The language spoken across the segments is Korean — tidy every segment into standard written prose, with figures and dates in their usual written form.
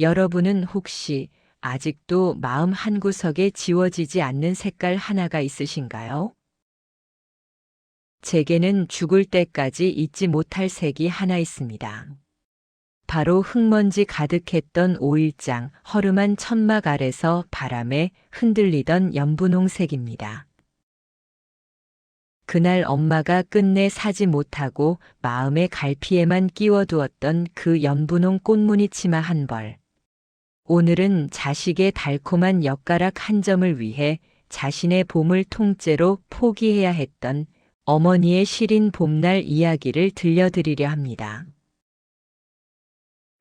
여러분은 혹시 아직도 마음 한구석에 지워지지 않는 색깔 하나가 있으신가요? 제게는 죽을 때까지 잊지 못할 색이 하나 있습니다. 바로 흙먼지 가득했던 5일장 허름한 천막 아래서 바람에 흔들리던 연분홍색입니다. 그날 엄마가 끝내 사지 못하고 마음의 갈피에만 끼워두었던 그 연분홍 꽃무늬 치마 한 벌. 오늘은 자식의 달콤한 엿가락 한 점을 위해 자신의 봄을 통째로 포기해야 했던 어머니의 시린 봄날 이야기를 들려드리려 합니다.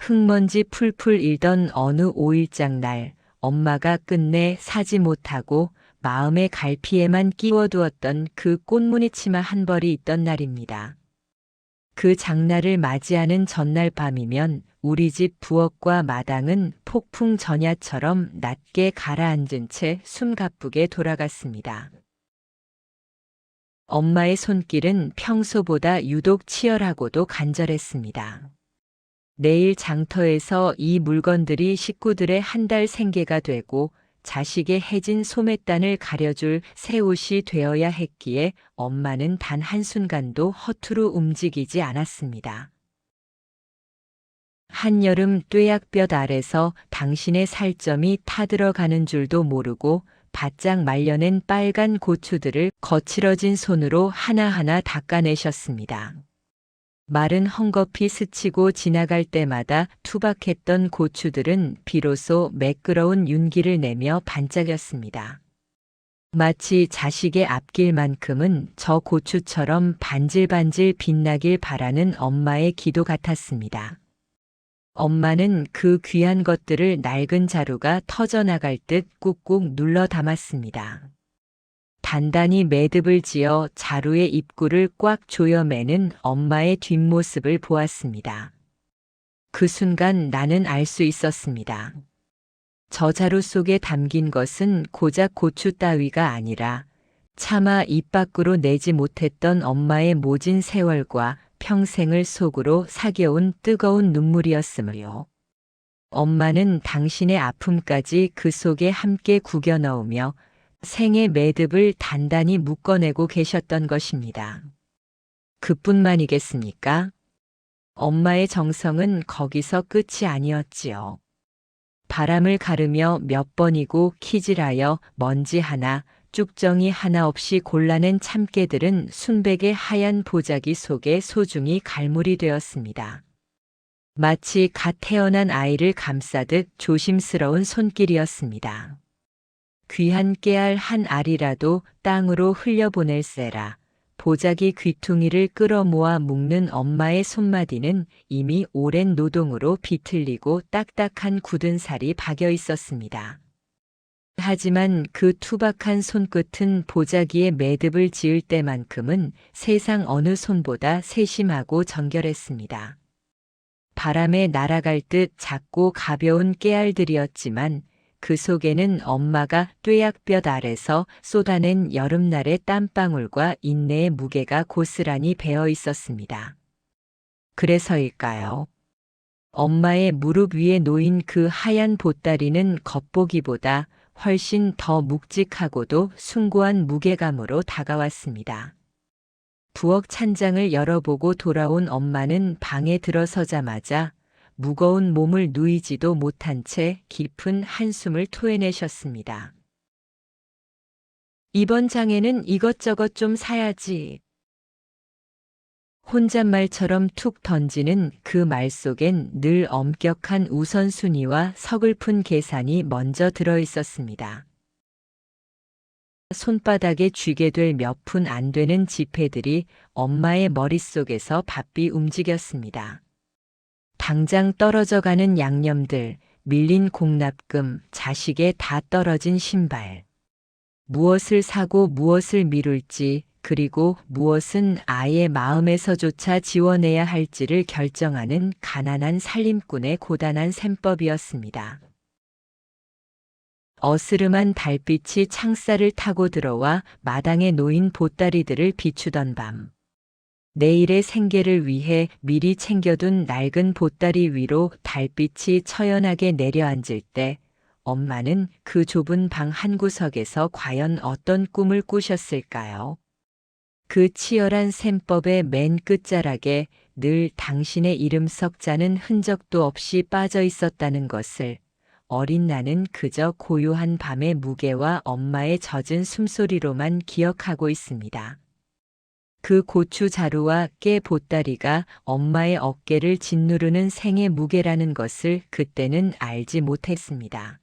흙먼지 풀풀 일던 어느 5일장 날, 엄마가 끝내 사지 못하고 마음의 갈피에만 끼워두었던 그 꽃무늬 치마 한 벌이 있던 날입니다. 그 장날을 맞이하는 전날 밤이면 우리 집 부엌과 마당은 폭풍 전야처럼 낮게 가라앉은 채 숨가쁘게 돌아갔습니다. 엄마의 손길은 평소보다 유독 치열하고도 간절했습니다. 내일 장터에서 이 물건들이 식구들의 한 달 생계가 되고 자식의 해진 소매단을 가려줄 새 옷이 되어야 했기에 엄마는 단 한순간도 허투루 움직이지 않았습니다. 한여름 뙤약볕 아래서 당신의 살점이 타들어가는 줄도 모르고 바짝 말려낸 빨간 고추들을 거칠어진 손으로 하나하나 닦아내셨습니다. 말은 헝겊이 스치고 지나갈 때마다 투박했던 고추들은 비로소 매끄러운 윤기를 내며 반짝였습니다. 마치 자식의 앞길만큼은 저 고추처럼 반질반질 빛나길 바라는 엄마의 기도 같았습니다. 엄마는 그 귀한 것들을 낡은 자루가 터져나갈 듯 꾹꾹 눌러 담았습니다. 단단히 매듭을 지어 자루의 입구를 꽉 조여매는 엄마의 뒷모습을 보았습니다. 그 순간 나는 알 수 있었습니다. 저 자루 속에 담긴 것은 고작 고추 따위가 아니라 차마 입 밖으로 내지 못했던 엄마의 모진 세월과 평생을 속으로 사겨온 뜨거운 눈물이었으므요. 엄마는 당신의 아픔까지 그 속에 함께 구겨 넣으며 생의 매듭을 단단히 묶어내고 계셨던 것입니다. 그뿐만이겠습니까? 엄마의 정성은 거기서 끝이 아니었지요. 바람을 가르며 몇 번이고 키질하여 먼지 하나, 쭉정이 하나 없이 골라낸 참깨들은 순백의 하얀 보자기 속에 소중히 갈무리 되었습니다. 마치 갓 태어난 아이를 감싸듯 조심스러운 손길이었습니다. 귀한 깨알 한 알이라도 땅으로 흘려보낼세라. 보자기 귀퉁이를 끌어모아 묶는 엄마의 손마디는 이미 오랜 노동으로 비틀리고 딱딱한 굳은 살이 박여 있었습니다. 하지만 그 투박한 손끝은 보자기에 매듭을 지을 때만큼은 세상 어느 손보다 세심하고 정결했습니다. 바람에 날아갈 듯 작고 가벼운 깨알들이었지만 그 속에는 엄마가 뙤약볕 아래서 쏟아낸 여름날의 땀방울과 인내의 무게가 고스란히 배어 있었습니다. 그래서일까요? 엄마의 무릎 위에 놓인 그 하얀 보따리는 겉보기보다 훨씬 더 묵직하고도 숭고한 무게감으로 다가왔습니다. 부엌 찬장을 열어보고 돌아온 엄마는 방에 들어서자마자 무거운 몸을 누이지도 못한 채 깊은 한숨을 토해내셨습니다. 이번 장에는 이것저것 좀 사야지. 혼잣말처럼 툭 던지는 그 말 속엔 늘 엄격한 우선순위와 서글픈 계산이 먼저 들어 있었습니다. 손바닥에 쥐게 될 몇 푼 안 되는 지폐들이 엄마의 머릿속에서 바삐 움직였습니다. 당장 떨어져가는 양념들, 밀린 공납금, 자식의 다 떨어진 신발. 무엇을 사고 무엇을 미룰지, 그리고 무엇은 아이의 마음에서조차 지워내야 할지를 결정하는 가난한 살림꾼의 고단한 셈법이었습니다. 어스름한 달빛이 창살을 타고 들어와 마당에 놓인 보따리들을 비추던 밤. 내일의 생계를 위해 미리 챙겨둔 낡은 보따리 위로 달빛이 처연하게 내려앉을 때 엄마는 그 좁은 방 한구석에서 과연 어떤 꿈을 꾸셨을까요? 그 치열한 셈법의 맨 끝자락에 늘 당신의 이름 석자는 흔적도 없이 빠져 있었다는 것을 어린 나는 그저 고요한 밤의 무게와 엄마의 젖은 숨소리로만 기억하고 있습니다. 그 고추 자루와 깨 보따리가 엄마의 어깨를 짓누르는 생의 무게라는 것을 그때는 알지 못했습니다.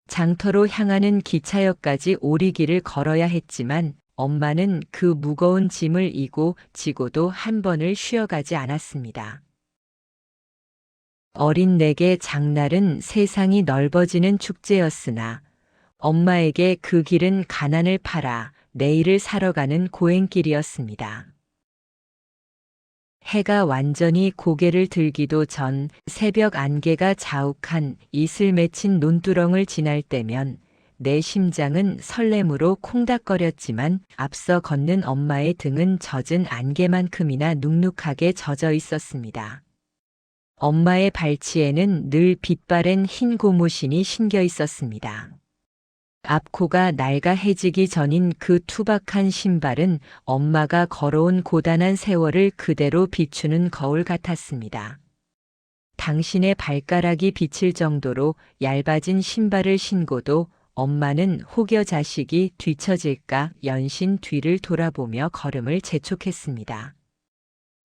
장터로 향하는 기차역까지 오리길을 걸어야 했지만 엄마는 그 무거운 짐을 이고 지고도 한 번을 쉬어가지 않았습니다. 어린 내게 장날은 세상이 넓어지는 축제였으나 엄마에게 그 길은 가난을 팔아 내일을 사러 가는 고행길이었습니다. 해가 완전히 고개를 들기도 전 새벽 안개가 자욱한 이슬 맺힌 논두렁을 지날 때면 내 심장은 설렘으로 콩닥거렸지만 앞서 걷는 엄마의 등은 젖은 안개만큼이나 눅눅하게 젖어 있었습니다. 엄마의 발치에는 늘 빛바랜 흰 고무신이 신겨 있었습니다. 앞코가 낡아해지기 전인 그 투박한 신발은 엄마가 걸어온 고단한 세월을 그대로 비추는 거울 같았습니다. 당신의 발가락이 비칠 정도로 얇아진 신발을 신고도 엄마는 혹여 자식이 뒤처질까 연신 뒤를 돌아보며 걸음을 재촉했습니다.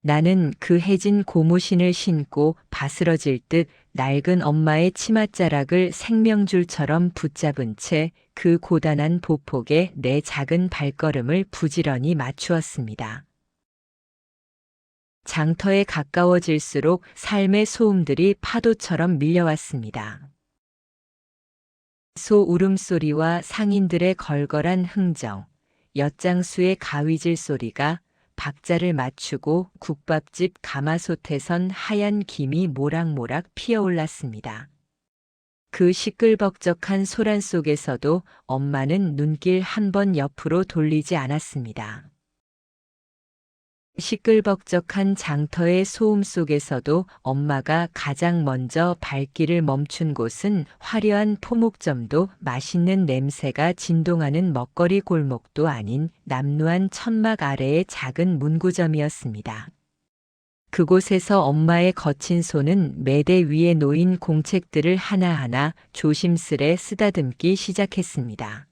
나는 그 해진 고무신을 신고 바스러질 듯 낡은 엄마의 치맛자락을 생명줄처럼 붙잡은 채 그 고단한 보폭에 내 작은 발걸음을 부지런히 맞추었습니다. 장터에 가까워질수록 삶의 소음들이 파도처럼 밀려왔습니다. 소 울음소리와 상인들의 걸걸한 흥정, 엿장수의 가위질 소리가 박자를 맞추고 국밥집 가마솥에선 하얀 김이 모락모락 피어올랐습니다. 그 시끌벅적한 소란 속에서도 엄마는 눈길 한 번 옆으로 돌리지 않았습니다. 시끌벅적한 장터의 소음 속에서도 엄마가 가장 먼저 발길을 멈춘 곳은 화려한 포목점도 맛있는 냄새가 진동하는 먹거리 골목도 아닌 남루한 천막 아래의 작은 문구점이었습니다. 그곳에서 엄마의 거친 손은 매대 위에 놓인 공책들을 하나하나 조심스레 쓰다듬기 시작했습니다.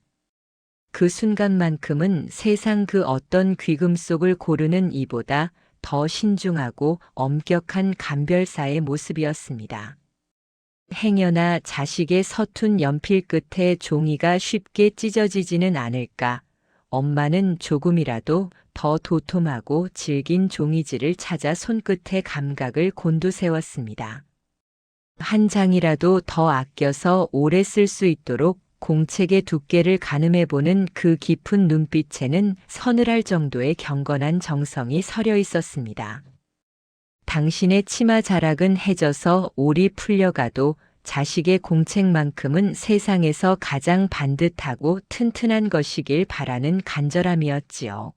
그 순간만큼은 세상 그 어떤 귀금속을 고르는 이보다 더 신중하고 엄격한 감별사의 모습이었습니다. 행여나 자식의 서툰 연필 끝에 종이가 쉽게 찢어지지는 않을까, 엄마는 조금이라도 더 도톰하고 질긴 종이질을 찾아 손끝의 감각을 곤두세웠습니다. 한 장이라도 더 아껴서 오래 쓸 수 있도록 공책의 두께를 가늠해보는 그 깊은 눈빛에는 서늘할 정도의 경건한 정성이 서려 있었습니다. 당신의 치마 자락은 해져서 올이 풀려가도 자식의 공책만큼은 세상에서 가장 반듯하고 튼튼한 것이길 바라는 간절함이었지요.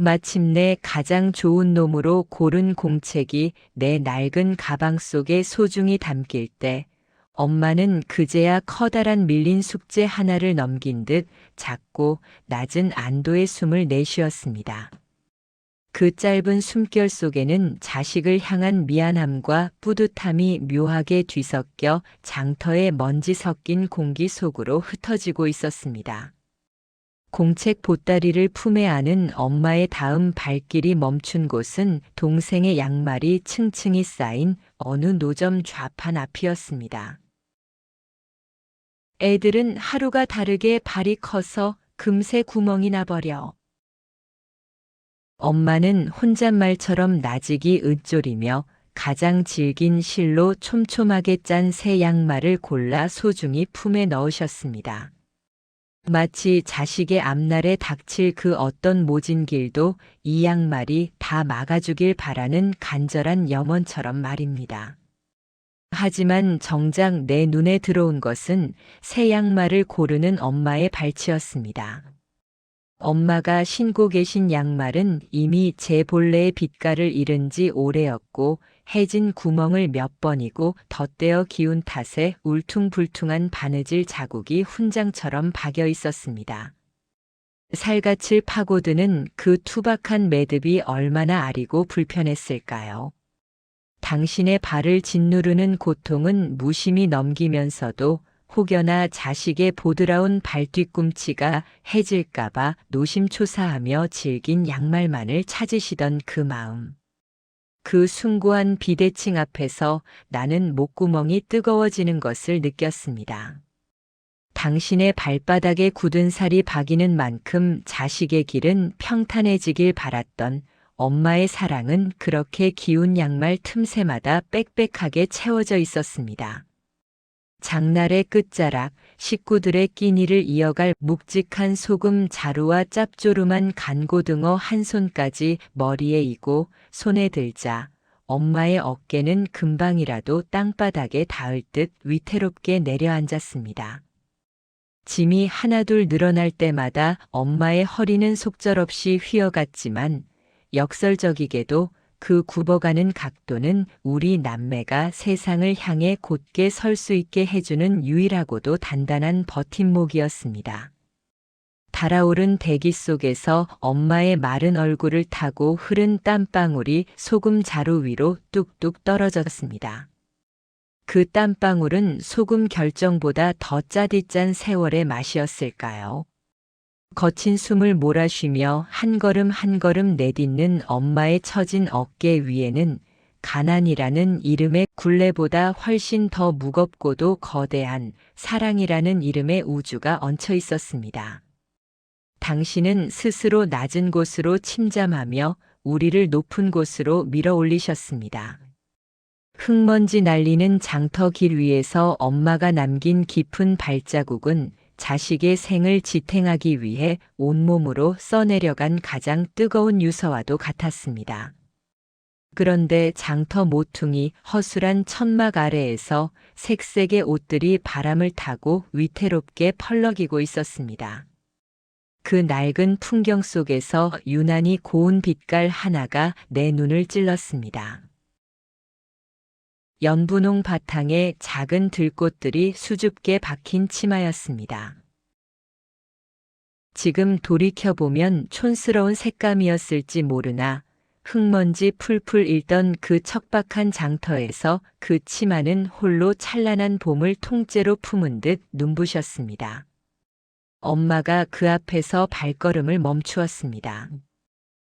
마침내 가장 좋은 놈으로 고른 공책이 내 낡은 가방 속에 소중히 담길 때 엄마는 그제야 커다란 밀린 숙제 하나를 넘긴 듯 작고 낮은 안도의 숨을 내쉬었습니다. 그 짧은 숨결 속에는 자식을 향한 미안함과 뿌듯함이 묘하게 뒤섞여 장터의 먼지 섞인 공기 속으로 흩어지고 있었습니다. 공책 보따리를 품에 안은 엄마의 다음 발길이 멈춘 곳은 동생의 양말이 층층이 쌓인 어느 노점 좌판 앞이었습니다. 애들은 하루가 다르게 발이 커서 금세 구멍이 나버려. 엄마는 혼잣말처럼 나직이 읊조리며 가장 질긴 실로 촘촘하게 짠 새 양말을 골라 소중히 품에 넣으셨습니다. 마치 자식의 앞날에 닥칠 그 어떤 모진 길도 이 양말이 다 막아주길 바라는 간절한 염원처럼 말입니다. 하지만 정작 내 눈에 들어온 것은 새 양말을 고르는 엄마의 발치였습니다. 엄마가 신고 계신 양말은 이미 제 본래의 빛깔을 잃은 지 오래였고 해진 구멍을 몇 번이고 덧대어 기운 탓에 울퉁불퉁한 바느질 자국이 훈장처럼 박여 있었습니다. 살갗을 파고드는 그 투박한 매듭이 얼마나 아리고 불편했을까요? 당신의 발을 짓누르는 고통은 무심히 넘기면서도 혹여나 자식의 보드라운 발뒤꿈치가 해질까봐 노심초사하며 질긴 양말만을 찾으시던 그 마음. 그 숭고한 비대칭 앞에서 나는 목구멍이 뜨거워지는 것을 느꼈습니다. 당신의 발바닥에 굳은 살이 박이는 만큼 자식의 길은 평탄해지길 바랐던 엄마의 사랑은 그렇게 기운 양말 틈새마다 빽빽하게 채워져 있었습니다. 장날의 끝자락, 식구들의 끼니를 이어갈 묵직한 소금 자루와 짭조름한 간고등어 한 손까지 머리에 이고 손에 들자 엄마의 어깨는 금방이라도 땅바닥에 닿을 듯 위태롭게 내려앉았습니다. 짐이 하나둘 늘어날 때마다 엄마의 허리는 속절없이 휘어갔지만 역설적이게도 그 굽어가는 각도는 우리 남매가 세상을 향해 곧게 설 수 있게 해주는 유일하고도 단단한 버팀목이었습니다. 달아오른 대기 속에서 엄마의 마른 얼굴을 타고 흐른 땀방울이 소금 자루 위로 뚝뚝 떨어졌습니다. 그 땀방울은 소금 결정보다 더 짜디짠 세월의 맛이었을까요? 거친 숨을 몰아쉬며 한 걸음 한 걸음 내딛는 엄마의 처진 어깨 위에는 가난이라는 이름의 굴레보다 훨씬 더 무겁고도 거대한 사랑이라는 이름의 우주가 얹혀 있었습니다. 당신은 스스로 낮은 곳으로 침잠하며 우리를 높은 곳으로 밀어 올리셨습니다. 흙먼지 날리는 장터 길 위에서 엄마가 남긴 깊은 발자국은 자식의 생을 지탱하기 위해 온몸으로 써내려간 가장 뜨거운 유서와도 같았습니다. 그런데 장터 모퉁이 허술한 천막 아래에서 색색의 옷들이 바람을 타고 위태롭게 펄럭이고 있었습니다. 그 낡은 풍경 속에서 유난히 고운 빛깔 하나가 내 눈을 찔렀습니다. 연분홍 바탕에 작은 들꽃들이 수줍게 박힌 치마였습니다. 지금 돌이켜보면 촌스러운 색감이었을지 모르나 흙먼지 풀풀 일던 그 척박한 장터에서 그 치마는 홀로 찬란한 봄을 통째로 품은 듯 눈부셨습니다. 엄마가 그 앞에서 발걸음을 멈추었습니다.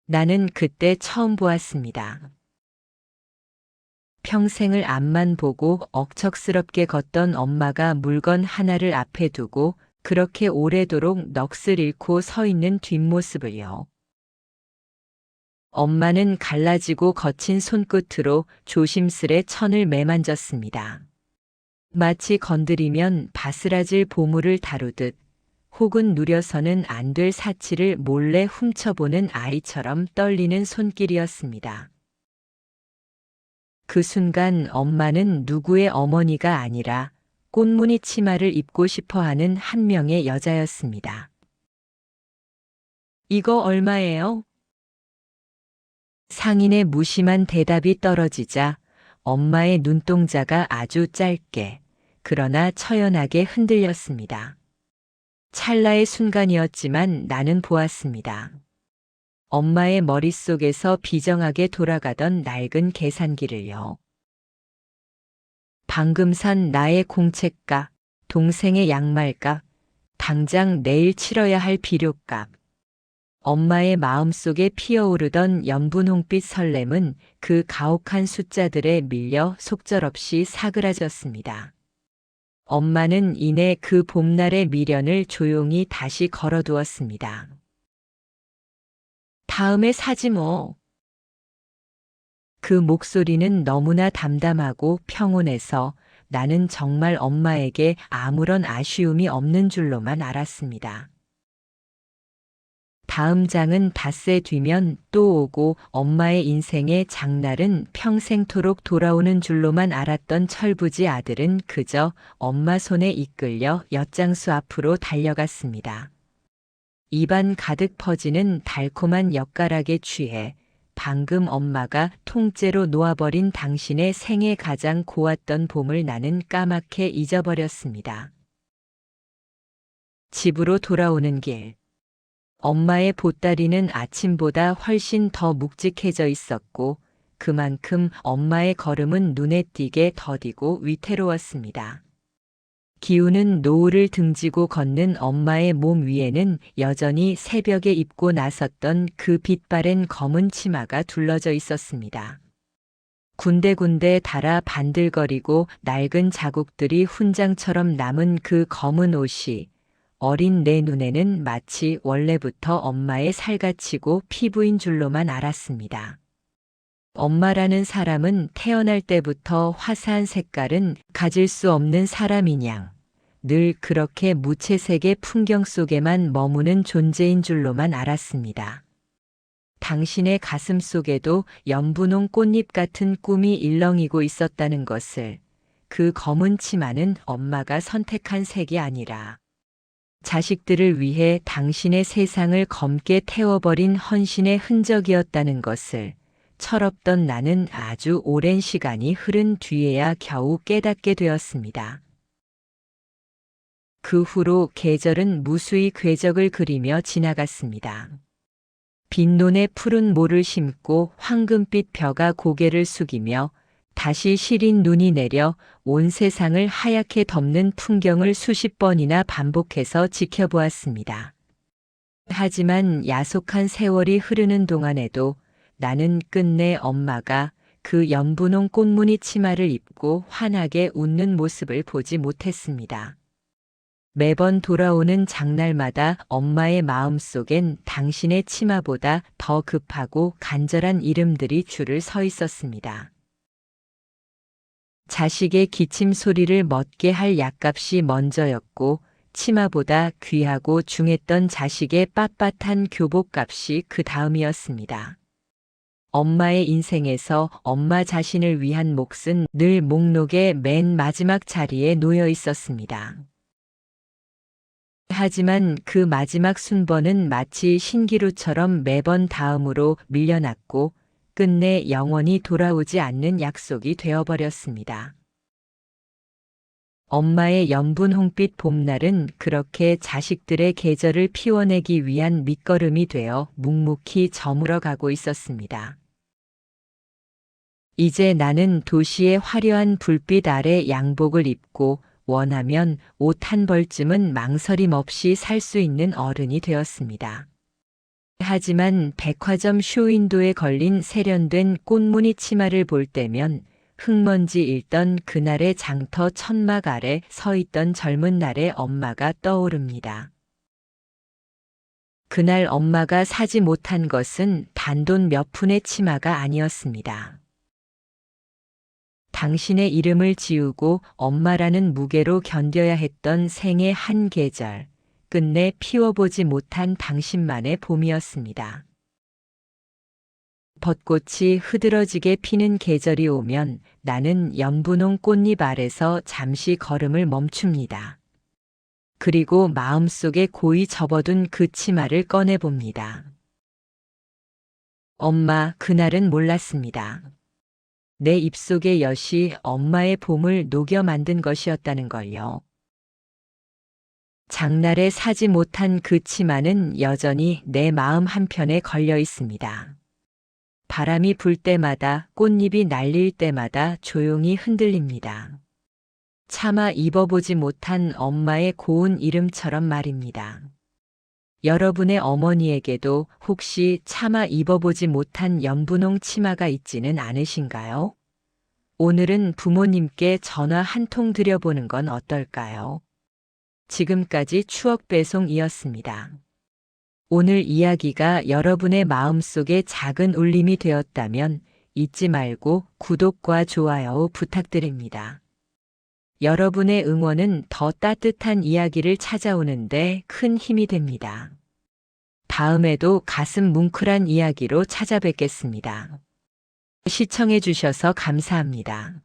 나는 그때 처음 보았습니다. 평생을 앞만 보고 억척스럽게 걷던 엄마가 물건 하나를 앞에 두고 그렇게 오래도록 넋을 잃고 서 있는 뒷모습을요. 엄마는 갈라지고 거친 손끝으로 조심스레 천을 매만졌습니다. 마치 건드리면 바스라질 보물을 다루듯 혹은 누려서는 안 될 사치를 몰래 훔쳐보는 아이처럼 떨리는 손길이었습니다. 그 순간 엄마는 누구의 어머니가 아니라 꽃무늬 치마를 입고 싶어하는 한 명의 여자였습니다. 이거 얼마예요? 상인의 무심한 대답이 떨어지자 엄마의 눈동자가 아주 짧게 그러나 처연하게 흔들렸습니다. 찰나의 순간이었지만 나는 보았습니다. 엄마의 머릿속에서 비정하게 돌아가던 낡은 계산기를요. 방금 산 나의 공책값, 동생의 양말값, 당장 내일 치러야 할 비료값. 엄마의 마음속에 피어오르던 연분홍빛 설렘은 그 가혹한 숫자들에 밀려 속절없이 사그라졌습니다. 엄마는 이내 그 봄날의 미련을 조용히 다시 걸어두었습니다. 다음에 사지 뭐. 그 목소리는 너무나 담담하고 평온해서 나는 정말 엄마에게 아무런 아쉬움이 없는 줄로만 알았습니다. 다음 장은 닷새 뒤면 또 오고 엄마의 인생의 장날은 평생토록 돌아오는 줄로만 알았던 철부지 아들은 그저 엄마 손에 이끌려 엿장수 앞으로 달려갔습니다. 입안 가득 퍼지는 달콤한 엿가락에 취해 방금 엄마가 통째로 놓아버린 당신의 생애 가장 고왔던 봄을 나는 까맣게 잊어버렸습니다. 집으로 돌아오는 길. 엄마의 보따리는 아침보다 훨씬 더 묵직해져 있었고 그만큼 엄마의 걸음은 눈에 띄게 더디고 위태로웠습니다. 기우는 노을을 등지고 걷는 엄마의 몸 위에는 여전히 새벽에 입고 나섰던 그 빛바랜 검은 치마가 둘러져 있었습니다. 군데군데 닳아 반들거리고 낡은 자국들이 훈장처럼 남은 그 검은 옷이 어린 내 눈에는 마치 원래부터 엄마의 살갗이고 피부인 줄로만 알았습니다. 엄마라는 사람은 태어날 때부터 화사한 색깔은 가질 수 없는 사람이냥 늘 그렇게 무채색의 풍경 속에만 머무는 존재인 줄로만 알았습니다. 당신의 가슴 속에도 연분홍 꽃잎 같은 꿈이 일렁이고 있었다는 것을, 그 검은 치마는 엄마가 선택한 색이 아니라 자식들을 위해 당신의 세상을 검게 태워버린 헌신의 흔적이었다는 것을 철없던 나는 아주 오랜 시간이 흐른 뒤에야 겨우 깨닫게 되었습니다. 그 후로 계절은 무수히 궤적을 그리며 지나갔습니다. 빈논에 푸른 모를 심고 황금빛 벼가 고개를 숙이며 다시 시린 눈이 내려 온 세상을 하얗게 덮는 풍경을 수십 번이나 반복해서 지켜보았습니다. 하지만 야속한 세월이 흐르는 동안에도 나는 끝내 엄마가 그 연분홍 꽃무늬 치마를 입고 환하게 웃는 모습을 보지 못했습니다. 매번 돌아오는 장날마다 엄마의 마음속엔 당신의 치마보다 더 급하고 간절한 이름들이 줄을 서 있었습니다. 자식의 기침 소리를 멎게 할 약값이 먼저였고 치마보다 귀하고 중했던 자식의 빳빳한 교복값이 그 다음이었습니다. 엄마의 인생에서 엄마 자신을 위한 몫은 늘 목록의 맨 마지막 자리에 놓여 있었습니다. 하지만 그 마지막 순번은 마치 신기루처럼 매번 다음으로 밀려났고 끝내 영원히 돌아오지 않는 약속이 되어버렸습니다. 엄마의 연분홍빛 봄날은 그렇게 자식들의 계절을 피워내기 위한 밑거름이 되어 묵묵히 저물어가고 있었습니다. 이제 나는 도시의 화려한 불빛 아래 양복을 입고 원하면 옷 한 벌쯤은 망설임 없이 살 수 있는 어른이 되었습니다. 하지만 백화점 쇼윈도에 걸린 세련된 꽃무늬 치마를 볼 때면 흙먼지 일던 그날의 장터 천막 아래 서 있던 젊은 날의 엄마가 떠오릅니다. 그날 엄마가 사지 못한 것은 단돈 몇 푼의 치마가 아니었습니다. 당신의 이름을 지우고 엄마라는 무게로 견뎌야 했던 생의 한 계절, 끝내 피워보지 못한 당신만의 봄이었습니다. 벚꽃이 흐드러지게 피는 계절이 오면 나는 연분홍 꽃잎 아래서 잠시 걸음을 멈춥니다. 그리고 마음속에 고이 접어둔 그 치마를 꺼내봅니다. 엄마, 그날은 몰랐습니다. 내 입속의 엿이 엄마의 봄을 녹여 만든 것이었다는 걸요. 장날에 사지 못한 그 치마는 여전히 내 마음 한편에 걸려 있습니다. 바람이 불 때마다, 꽃잎이 날릴 때마다 조용히 흔들립니다. 차마 입어보지 못한 엄마의 고운 이름처럼 말입니다. 여러분의 어머니에게도 혹시 차마 입어보지 못한 연분홍 치마가 있지는 않으신가요? 오늘은 부모님께 전화 한 통 드려보는 건 어떨까요? 지금까지 추억 배송이었습니다. 오늘 이야기가 여러분의 마음속에 작은 울림이 되었다면 잊지 말고 구독과 좋아요 부탁드립니다. 여러분의 응원은 더 따뜻한 이야기를 찾아오는데 큰 힘이 됩니다. 다음에도 가슴 뭉클한 이야기로 찾아뵙겠습니다. 시청해 주셔서 감사합니다.